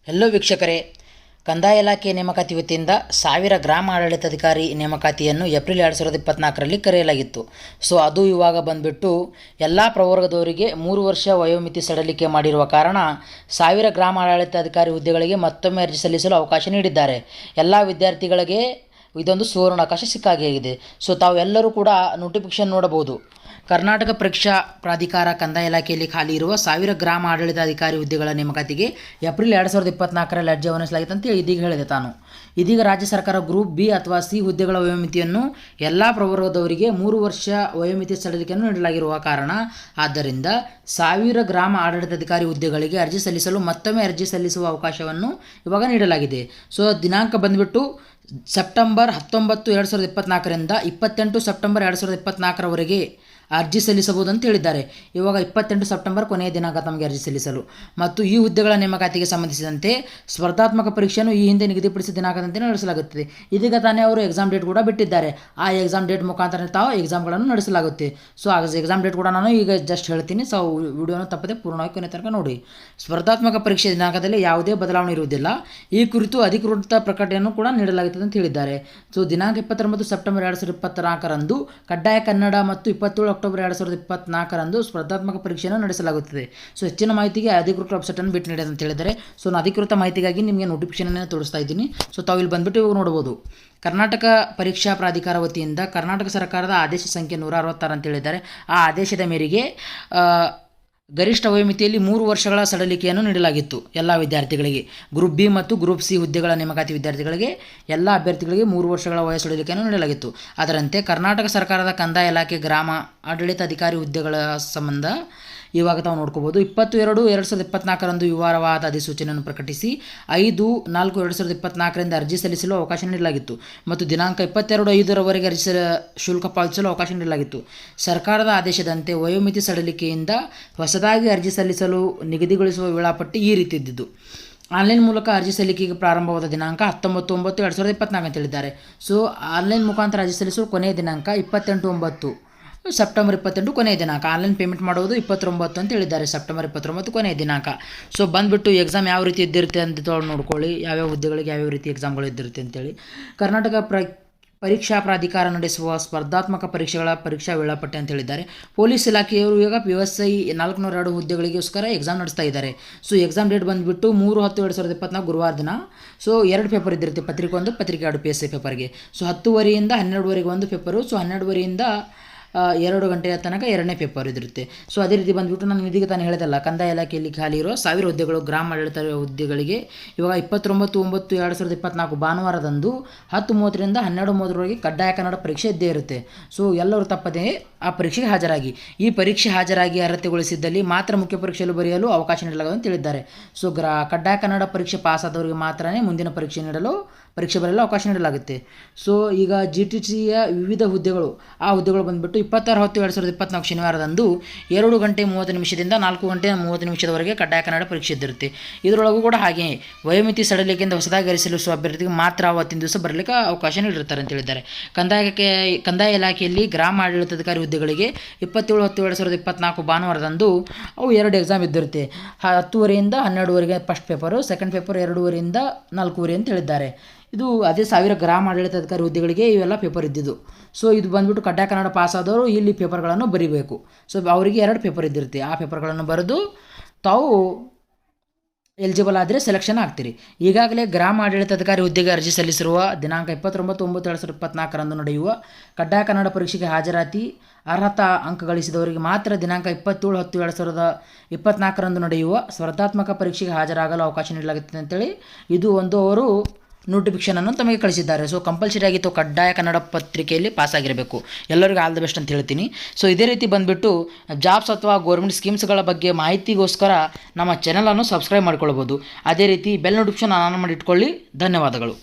Hello ವೀಕ್ಷಕರೇ, ಕಂದಾಯ ಇಲಾಖೆ ನೇಮಕಾತಿ ವತಿಯಿಂದ 1000 ಗ್ರಾಮ ಆಡಳಿತಾಧಿಕಾರಿ ನೇಮಕಾತಿಯನ್ನು ಏಪ್ರಿಲ್ 2024ರಲ್ಲಿ ಕರೆಯಲಾಗಿತ್ತು. ಸೊ ಅದು ಇವಾಗ ಬಂದುಬಿಟ್ಟು ಎಲ್ಲ ಪ್ರವರ್ಗದವರಿಗೆ 3 ವರ್ಷ ವಯೋಮಿತಿ ಸಡಿಲಿಕೆ ಮಾಡಿರುವ ಕಾರಣ 1000 ಗ್ರಾಮ ಆಡಳಿತಾಧಿಕಾರಿ ಹುದ್ದೆಗಳಿಗೆ ಮತ್ತೊಮ್ಮೆ ಅರ್ಜಿ ಸಲ್ಲಿಸಲು ಅವಕಾಶ ನೀಡಿದ್ದಾರೆ. ಎಲ್ಲ ವಿದ್ಯಾರ್ಥಿಗಳಿಗೆ ಇದೊಂದು ಸುವರ್ಣಾವಕಾಶ ಸಿಕ್ಕಾಗಿದೆ. ಸೊ ತಾವೆಲ್ಲರೂ ಕೂಡ ನೋಟಿಫಿಕೇಶನ್ ನೋಡಬಹುದು. ಕರ್ನಾಟಕ ಪರೀಕ್ಷಾ ಪ್ರಾಧಿಕಾರ ಕಂದಾಯ ಇಲಾಖೆಯಲ್ಲಿ ಖಾಲಿ ಇರುವ 1000 ಗ್ರಾಮ ಆಡಳಿತಾಧಿಕಾರಿ ಹುದ್ದೆಗಳ ನೇಮಕಾತಿಗೆ ಏಪ್ರಿಲ್ 2024ರಲ್ಲಿ ಅರ್ಜಿ ಆಹ್ವಾನಿಸಲಾಗಿತ್ತು ಅಂತ ಇದೀಗ ಹೇಳಿದೆ ತಾನು. ಇದೀಗ ರಾಜ್ಯ ಸರ್ಕಾರ ಗ್ರೂಪ್ ಬಿ ಅಥವಾ ಸಿ ಹುದ್ದೆಗಳ ವಯೋಮಿತಿಯನ್ನು ಎಲ್ಲ ಪ್ರವರ್ಗದವರಿಗೆ 3 ವರ್ಷ ವಯೋಮಿತಿ ಸಡಿಲಿಕೆಯನ್ನು ನೀಡಲಾಗಿರುವ ಕಾರಣ ಆದ್ದರಿಂದ 1000 ಗ್ರಾಮ ಆಡಳಿತಾಧಿಕಾರಿ ಹುದ್ದೆಗಳಿಗೆ ಅರ್ಜಿ ಸಲ್ಲಿಸಲು ಮತ್ತೊಮ್ಮೆ ಅರ್ಜಿ ಸಲ್ಲಿಸುವ ಅವಕಾಶವನ್ನು ಇವಾಗ ನೀಡಲಾಗಿದೆ. ಸೊ ದಿನಾಂಕ ಬಂದುಬಿಟ್ಟು ಸೆಪ್ಟೆಂಬರ್ 19, 2024ರಿಂದ 28 ಸೆಪ್ಟೆಂಬರ್ 2024ರವರೆಗೆ ಅರ್ಜಿ ಸಲ್ಲಿಸಬಹುದು ಅಂತ ಹೇಳಿದ್ದಾರೆ. ಇವಾಗ 28 ಸೆಪ್ಟೆಂಬರ್ ಕೊನೆಯ ದಿನಾಂಕ ತಮಗೆ ಅರ್ಜಿ ಸಲ್ಲಿಸಲು. ಮತ್ತು ಈ ಹುದ್ದೆಗಳ ನೇಮಕಾತಿಗೆ ಸಂಬಂಧಿಸಿದಂತೆ ಸ್ಪರ್ಧಾತ್ಮಕ ಪರೀಕ್ಷೆಯನ್ನು ಈ ಹಿಂದೆ ನಿಗದಿಪಡಿಸಿದ ದಿನಾಂಕದಂತೆ ನಡೆಸಲಾಗುತ್ತದೆ. ಇದೀಗ ತಾನೇ ಅವರು ಎಕ್ಸಾಮ್ ಡೇಟ್ ಕೂಡ ಬಿಟ್ಟಿದ್ದಾರೆ. ಆ ಎಕ್ಸಾಮ್ ಡೇಟ್ ಮುಖಾಂತರ ತಾವು ಎಕ್ಸಾಮ್ಗಳನ್ನು ನಡೆಸಲಾಗುತ್ತೆ. ಸೊ ಆ ಎಕ್ಸಾಮ್ ಡೇಟ್ ಕೂಡ ನಾನು ಈಗ ಜಸ್ಟ್ ಹೇಳ್ತೀನಿ. ಸೊ ವಿಡಿಯೋನ ತಪ್ಪದೆ ಪೂರ್ಣವಾಗಿ ಕೊನೆ ತನಕ ನೋಡಿ. ಸ್ಪರ್ಧಾತ್ಮಕ ಪರೀಕ್ಷೆ ದಿನಾಂಕದಲ್ಲಿ ಯಾವುದೇ ಬದಲಾವಣೆ ಇರುವುದಿಲ್ಲ. ಈ ಕುರಿತು ಅಧಿಕೃತ ಪ್ರಕಟಣೆಯನ್ನು ಕೂಡ ನೀಡಲಾಗುತ್ತದೆ ಅಂತ ಹೇಳಿದ್ದಾರೆ. ಸೊ ದಿನಾಂಕ 29 ಸೆಪ್ಟೆಂಬರ್ 2024ರಂದು ಕಡ್ಡಾಯ ಕನ್ನಡ ಮತ್ತು 27 ಅಕ್ಟೋಬರ್ 2024ರಂದು ಸ್ಪರ್ಧಾತ್ಮಕ ಪರೀಕ್ಷೆಯನ್ನು ನಡೆಸಲಾಗುತ್ತದೆ. ಸೊ ಹೆಚ್ಚಿನ ಮಾಹಿತಿಗೆ ಅಧಿಕೃತ ವೆಬ್ಸೈಟನ್ನು ಭೇಟಿ ನೀಡಿ ಅಂತ ಹೇಳಿದ್ದಾರೆ. ಸೊ ನಾನು ಅಧಿಕೃತ ಮಾಹಿತಿಗಾಗಿ ನಿಮಗೆ ನೋಟಿಫಿಕೇಶನನ್ನು ತೋರಿಸ್ತಾ ಇದ್ದೀನಿ. ಸೊ ತಾವು ಇಲ್ಲಿ ಬಂದುಬಿಟ್ಟು ಇವಾಗ ನೋಡ್ಬೋದು. ಕರ್ನಾಟಕ ಪರೀಕ್ಷಾ ಪ್ರಾಧಿಕಾರ ವತಿಯಿಂದ ಕರ್ನಾಟಕ ಸರ್ಕಾರದ ಆದೇಶ ಸಂಖ್ಯೆ 166 ಅಂತ ಹೇಳಿದ್ದಾರೆ. ಆ ಆದೇಶದ ಮೇರೆಗೆ ಗರಿಷ್ಠ ವಯೋಮಿತಿಯಲ್ಲಿ 3 ವರ್ಷಗಳ ಸಡಿಲಿಕೆಯನ್ನು ನೀಡಲಾಗಿತ್ತು ಎಲ್ಲ ವಿದ್ಯಾರ್ಥಿಗಳಿಗೆ. ಗ್ರೂಪ್ ಬಿ ಮತ್ತು ಗ್ರೂಪ್ ಸಿ ಹುದ್ದೆಗಳ ನೇಮಕಾತಿ ವಿದ್ಯಾರ್ಥಿಗಳಿಗೆ ಎಲ್ಲ ಅಭ್ಯರ್ಥಿಗಳಿಗೆ 3 ವರ್ಷಗಳ ವಯ ಸಡಿಲಿಕೆಯನ್ನು ನೀಡಲಾಗಿತ್ತು. ಅದರಂತೆ ಕರ್ನಾಟಕ ಸರ್ಕಾರದ ಕಂದಾಯ ಇಲಾಖೆ ಗ್ರಾಮ ಆಡಳಿತಾಧಿಕಾರಿ ಹುದ್ದೆಗಳ ಸಂಬಂಧ ಇವಾಗ ತಾವು ನೋಡ್ಕೋಬೋದು. 22/2024ರಂದು ವಿವರವಾದ ಅಧಿಸೂಚನೆಯನ್ನು ಪ್ರಕಟಿಸಿ 5/4/2024ರಿಂದ ಅರ್ಜಿ ಸಲ್ಲಿಸಲು ಅವಕಾಶ ನೀಡಲಾಗಿತ್ತು ಮತ್ತು ದಿನಾಂಕ 22/5ರವರೆಗೆ ಅರ್ಜಿ ಶುಲ್ಕ ಪಾವತಿಸಲು ಅವಕಾಶ ನೀಡಲಾಗಿತ್ತು. ಸರ್ಕಾರದ ಆದೇಶದಂತೆ ವಯೋಮಿತಿ ಸಡಿಲಿಕೆಯಿಂದ ಹೊಸದಾಗಿ ಅರ್ಜಿ ಸಲ್ಲಿಸಲು ನಿಗದಿಗೊಳಿಸುವ ವೇಳಾಪಟ್ಟಿ ಈ ರೀತಿ ಇದ್ದಿದ್ದು. ಆನ್ಲೈನ್ ಮೂಲಕ ಅರ್ಜಿ ಸಲ್ಲಿಕೆಗೆ ಪ್ರಾರಂಭವಾದ ದಿನಾಂಕ 19/9/2024 ಅಂತ ಹೇಳಿದ್ದಾರೆ. ಸೊ ಆನ್ಲೈನ್ ಮುಖಾಂತರ ಅರ್ಜಿ ಸಲ್ಲಿಸಲು ಕೊನೆಯ ದಿನಾಂಕ 28/9 ಸೆಪ್ಟೆಂಬರ್ 28 ಕೊನೆಯ ದಿನಾಂಕ. ಆನ್ಲೈನ್ ಪೇಮೆಂಟ್ ಮಾಡೋದು 29 ಅಂತ ಹೇಳಿದ್ದಾರೆ. ಸೆಪ್ಟೆಂಬರ್ 29 ಕೊನೆಯ ದಿನಾಂಕ. ಸೊ ಬಂದುಬಿಟ್ಟು ಎಕ್ಸಾಮ್ ಯಾವ ರೀತಿ ಇದ್ದಿರುತ್ತೆ ಅಂತ ನೋಡ್ಕೊಳ್ಳಿ. ಯಾವ್ಯಾವ ಹುದ್ದೆಗಳಿಗೆ ಯಾವ್ಯಾವ ರೀತಿ ಎಕ್ಸಾಮ್ಗಳು ಇದ್ದಿರುತ್ತೆ ಅಂತೇಳಿ. ಕರ್ನಾಟಕ ಪರೀಕ್ಷಾ ಪ್ರಾಧಿಕಾರ ನಡೆಸುವ ಸ್ಪರ್ಧಾತ್ಮಕ ಪರೀಕ್ಷೆಗಳ ಪರೀಕ್ಷಾ ವೇಳಾಪಟ್ಟಿ ಅಂತ ಹೇಳಿದ್ದಾರೆ. ಪೊಲೀಸ್ ಇಲಾಖೆಯವರು ಈಗ PSI 402 ಹುದ್ದೆಗಳಿಗೋಸ್ಕರ ಎಕ್ಸಾಮ್ ನಡೆಸ್ತಾ ಇದ್ದಾರೆ. ಸೊ ಎಕ್ಸಾಮ್ ಡೇಟ್ ಬಂದುಬಿಟ್ಟು 3/10/2024 ಗುರುವಾರ ದಿನ. ಸೊ 2 ಪೇಪರ್ ಇದ್ದಿರುತ್ತೆ, ಪತ್ರಿಕೆ 1, ಪತ್ರಿಕೆ 2 PSI ಪೇಪರ್ಗೆ. ಸೊ 10:30ಯಿಂದ 12:00ವರೆಗೆ ಒಂದು ಪೇಪರು. ಸೊ 12:00ರಿಂದ 2 ಗಂಟೆಯ ತನಕ 2ನೇ ಪೇಪರ್ ಇದಿರುತ್ತೆ. ಸೊ ಅದೇ ರೀತಿ ಬಂದುಬಿಟ್ಟು ನಾನು ಇದೀಗ ತಾನು ಹೇಳಿದಲ್ಲ, ಕಂದಾಯ ಇಲಾಖೆಯಲ್ಲಿ ಖಾಲಿ ಇರೋ 1000 ಹುದ್ದೆಗಳು ಗ್ರಾಮ ಆಡಳಿತ ಹುದ್ದೆಗಳಿಗೆ ಇವಾಗ 29/9/2024 ಭಾನುವಾರದಂದು 10:30ರಿಂದ 12:30ರವರೆಗೆ ಕಡ್ಡಾಯ ಕನ್ನಡ ಪರೀಕ್ಷೆ ಇದ್ದೇ ಇರುತ್ತೆ. ಸೊ ಎಲ್ಲರೂ ತಪ್ಪದೇ ಆ ಪರೀಕ್ಷೆಗೆ ಹಾಜರಾಗಿ. ಈ ಪರೀಕ್ಷೆ ಹಾಜರಾಗಿ ಅರ್ಹತೆಗೊಳಿಸಿದ್ದಲ್ಲಿ ಮಾತ್ರ ಮುಖ್ಯ ಪರೀಕ್ಷೆಯಲ್ಲಿ ಬರೆಯಲು ಅವಕಾಶ ನೀಡಲಾಗುವುದು ಅಂತ ಹೇಳಿದ್ದಾರೆ. ಸೊ ಕಡ್ಡಾಯ ಕನ್ನಡ ಪರೀಕ್ಷೆ ಪಾಸಾದವರಿಗೆ ಮಾತ್ರ ಮುಂದಿನ ಪರೀಕ್ಷೆ ಬರೆಯಲು ಅವಕಾಶ ನೀಡಲಾಗುತ್ತೆ. ಸೊ ಈಗ GTCಯ ವಿವಿಧ ಹುದ್ದೆಗಳು, ಆ ಹುದ್ದೆಗಳು ಬಂದುಬಿಟ್ಟು 26/10/2024 ಶನಿವಾರದಂದು 2 ಗಂಟೆ 30 ನಿಮಿಷದಿಂದ 4 ಗಂಟೆ 30 ನಿಮಿಷದವರೆಗೆ ಕಡ್ಡಾಯ ಕನ್ನಡ ಪರೀಕ್ಷೆ ಇದ್ದಿರುತ್ತೆ. ಇದರೊಳಗೂ ಕೂಡ ಹಾಗೆ ವಯೋಮಿತಿ ಸಡಿಲಿಕೆಯಿಂದ ಹೊಸದಾಗಿ ಅರ್ಜಿ ಸಲ್ಲಿಸುವ ಅಭ್ಯರ್ಥಿಗೆ ಮಾತ್ರ ಅವತ್ತಿನ ದಿವಸ ಬರಲಿಕ್ಕೆ ಅವಕಾಶ ನೀಡಿರ್ತಾರೆ ಅಂತ ಹೇಳಿದ್ದಾರೆ. ಕಂದಾಯ ಇಲಾಖೆಯಲ್ಲಿ ಗ್ರಾಮ ಆಡಳಿತಾಧಿಕಾರಿ ಹುದ್ದೆಗಳಿಗೆ 27/10/2024 ಭಾನುವಾರದಂದು ಅವು 2 ಎಕ್ಸಾಮ್ ಇದ್ದಿರುತ್ತೆ. 10:30ರಿಂದ 12:00ವರೆಗೆ ಫಸ್ಟ್ ಪೇಪರು, ಸೆಕೆಂಡ್ ಪೇಪರ್ 2:30ರಿಂದ 4:00 ಅಂತ ಹೇಳಿದ್ದಾರೆ. ಇದು ಅದೇ 1000 ಗ್ರಾಮ ಆಡಳಿತಾಧಿಕಾರಿ ಹುದ್ದೆಗಳಿಗೆ ಇವೆಲ್ಲ ಪೇಪರ್ ಇದ್ದಿದ್ದು. ಸೊ ಇದು ಬಂದುಬಿಟ್ಟು ಕಡ್ಡಾಯ ಕನ್ನಡ ಪಾಸಾದವರು ಇಲ್ಲಿ ಪೇಪರ್ಗಳನ್ನು ಬರೀಬೇಕು. ಸೊ ಅವರಿಗೆ 2 ಪೇಪರ್ ಇದ್ದಿರುತ್ತೆ. ಆ ಪೇಪರ್ಗಳನ್ನು ಬರೆದು ತಾವು ಎಲಿಜಿಬಲ್ ಆದರೆ ಸೆಲೆಕ್ಷನ್ ಆಗ್ತೀರಿ. ಈಗಾಗಲೇ ಗ್ರಾಮ ಆಡಳಿತಾಧಿಕಾರಿ ಹುದ್ದೆಗೆ ಅರ್ಜಿ ಸಲ್ಲಿಸಿರುವ ದಿನಾಂಕ 29/9/2024ರಂದು ನಡೆಯುವ ಕಡ್ಡಾಯ ಕನ್ನಡ ಪರೀಕ್ಷೆಗೆ ಹಾಜರಾತಿ ಅರ್ಹತಾ ಅಂಕ ಗಳಿಸಿದವರಿಗೆ ಮಾತ್ರ ದಿನಾಂಕ 27/10/2024ರಂದು ನಡೆಯುವ ಸ್ಪರ್ಧಾತ್ಮಕ ಪರೀಕ್ಷೆಗೆ ಹಾಜರಾಗಲು ಅವಕಾಶ ನೀಡಲಾಗುತ್ತದೆ ಅಂತೇಳಿ ಇದು ಒಂದು ಅವರು ನೋಟಿಫಿಕೇಷನನ್ನು ತಮಗೆ ಕಳಿಸಿದ್ದಾರೆ. ಸೊ ಕಂಪಲ್ಸರಿ ಆಗಿತ್ತು ಕಡ್ಡಾಯ ಕನ್ನಡ ಪತ್ರಿಕೆಯಲ್ಲಿ ಪಾಸಾಗಿರಬೇಕು. ಎಲ್ಲರಿಗೂ ಆಲ್ ದ ಬೆಸ್ಟ್ ಅಂತ ಹೇಳ್ತೀನಿ. ಸೊ ಇದೇ ರೀತಿ ಬಂದುಬಿಟ್ಟು ಜಾಬ್ಸ್ ಅಥವಾ ಗೌರ್ಮೆಂಟ್ ಸ್ಕೀಮ್ಸ್ಗಳ ಬಗ್ಗೆ ಮಾಹಿತಿಗೋಸ್ಕರ ನಮ್ಮ ಚಾನಲನ್ನು ಸಬ್ಸ್ಕ್ರೈಬ್ ಮಾಡ್ಕೊಳ್ಬೋದು. ಅದೇ ರೀತಿ ಬೆಲ್ ನೋಟಿಫಿಕೇಷನ್ ಆನ್ ಮಾಡಿ ಇಟ್ಕೊಳ್ಳಿ. ಧನ್ಯವಾದಗಳು.